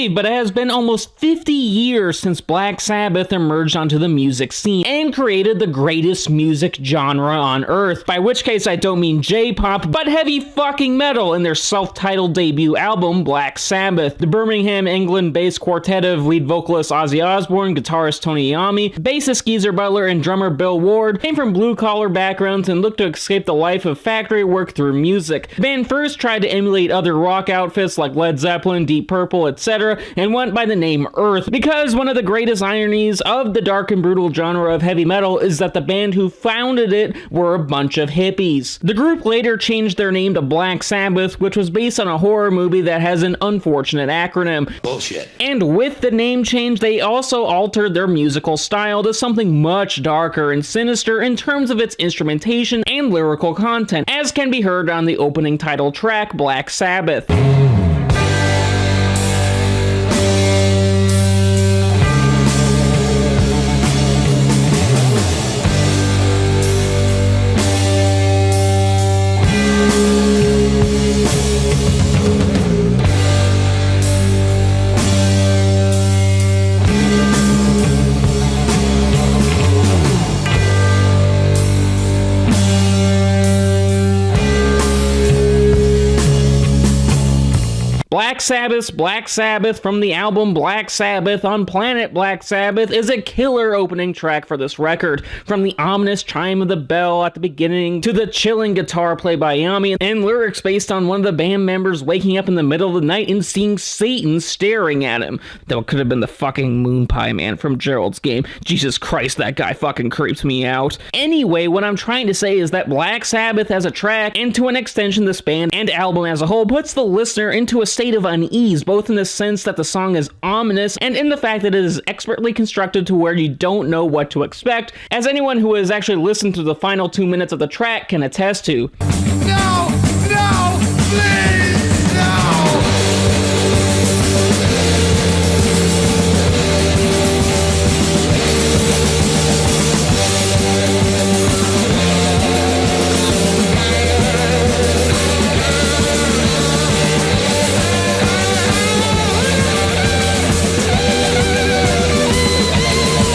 But it has been almost 50 years since Black Sabbath emerged onto the music scene and created the greatest music genre on earth, by which case I don't mean J-pop, but heavy fucking metal in their self-titled debut album, Black Sabbath. The Birmingham, England-based quartet of lead vocalist Ozzy Osbourne, guitarist Tony Iommi, bassist Geezer Butler, and drummer Bill Ward came from blue-collar backgrounds and looked to escape the life of factory work through music. The band first tried to emulate other rock outfits like Led Zeppelin, Deep Purple, etc., and went by the name Earth, because one of the greatest ironies of the dark and brutal genre of heavy metal is that the band who founded it were a bunch of hippies. The group later changed their name to Black Sabbath, which was based on a horror movie that has an unfortunate acronym. Bullshit. And with the name change, they also altered their musical style to something much darker and sinister in terms of its instrumentation and lyrical content, as can be heard on the opening title track, Black Sabbath. Black Sabbath from the album Black Sabbath on Planet Black Sabbath is a killer opening track for this record. From the ominous chime of the bell at the beginning to the chilling guitar play by Iommi and lyrics based on one of the band members waking up in the middle of the night and seeing Satan staring at him. That could have been the fucking Moon Pie Man from Gerald's Game. Jesus Christ, that guy fucking creeps me out. Anyway, what I'm trying to say is that Black Sabbath as a track, and to an extension this band and album as a whole, puts the listener into a state of unease, both in the sense that the song is ominous and in the fact that it is expertly constructed to where you don't know what to expect, as anyone who has actually listened to the final 2 minutes of the track can attest to. No, please, no!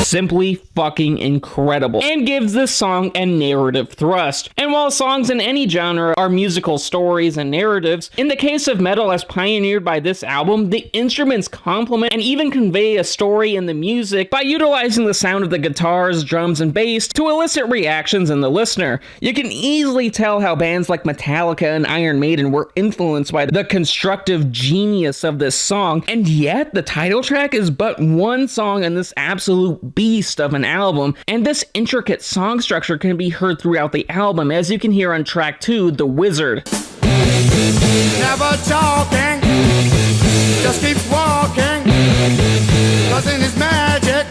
Simply fucking incredible, and gives this song a narrative thrust. And while songs in any genre are musical stories and narratives, in the case of metal as pioneered by this album, the instruments complement and even convey a story in the music by utilizing the sound of the guitars, drums, and bass to elicit reactions in the listener. You can easily tell how bands like Metallica and Iron Maiden were influenced by the constructive genius of this song, and yet the title track is but one song in this absolute beast of an album, and this intricate song structure can be heard throughout the album, as you can hear on track 2, The Wizard. Never talking, just keeps walking, 'cause in his magic.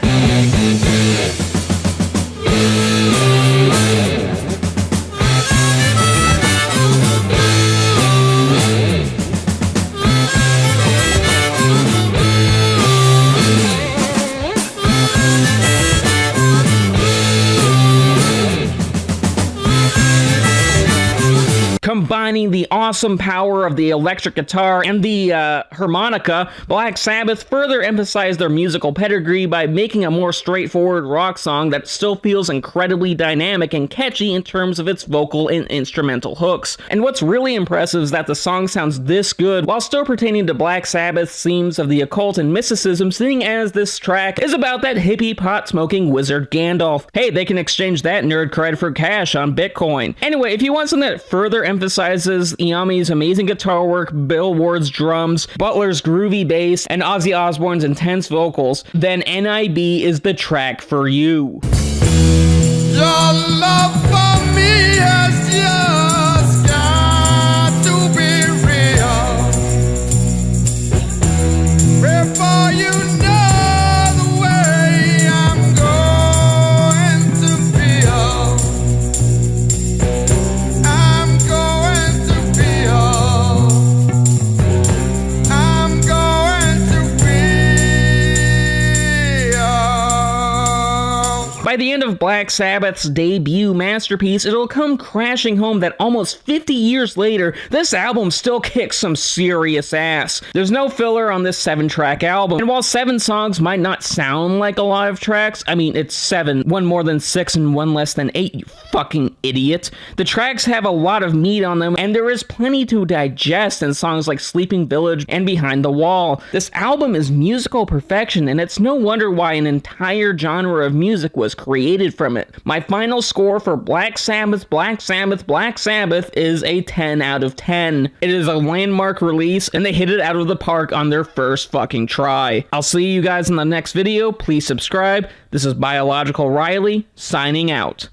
Combining the awesome power of the electric guitar and the harmonica, Black Sabbath further emphasized their musical pedigree by making a more straightforward rock song that still feels incredibly dynamic and catchy in terms of its vocal and instrumental hooks. And what's really impressive is that the song sounds this good while still pertaining to Black Sabbath's themes of the occult and mysticism, seeing as this track is about that hippie pot-smoking wizard Gandalf. Hey, they can exchange that nerd cred for cash on Bitcoin. Anyway, if you want something that further emphasizes Iommi's amazing guitar work, Bill Ward's drums, Butler's groovy bass, and Ozzy Osbourne's intense vocals, then N.I.B. is the track for you. Your love for me has just got to be real. Before you know the way I'm going to feel. of Black Sabbath's debut masterpiece, it'll come crashing home that almost 50 years later, this album still kicks some serious ass. There's no filler on this 7-track album, and while 7 songs might not sound like a lot of tracks, I mean, it's 7, one more than 6 and one less than 8, you fucking idiot. The tracks have a lot of meat on them, and there is plenty to digest in songs like Sleeping Village and Behind the Wall. This album is musical perfection, and it's no wonder why an entire genre of music was created from it. My final score for Black Sabbath, Black Sabbath, Black Sabbath is a 10 out of 10. It is a landmark release, and they hit it out of the park on their first fucking try. I'll see you guys in the next video. Please subscribe. This is Biological Riley, signing out.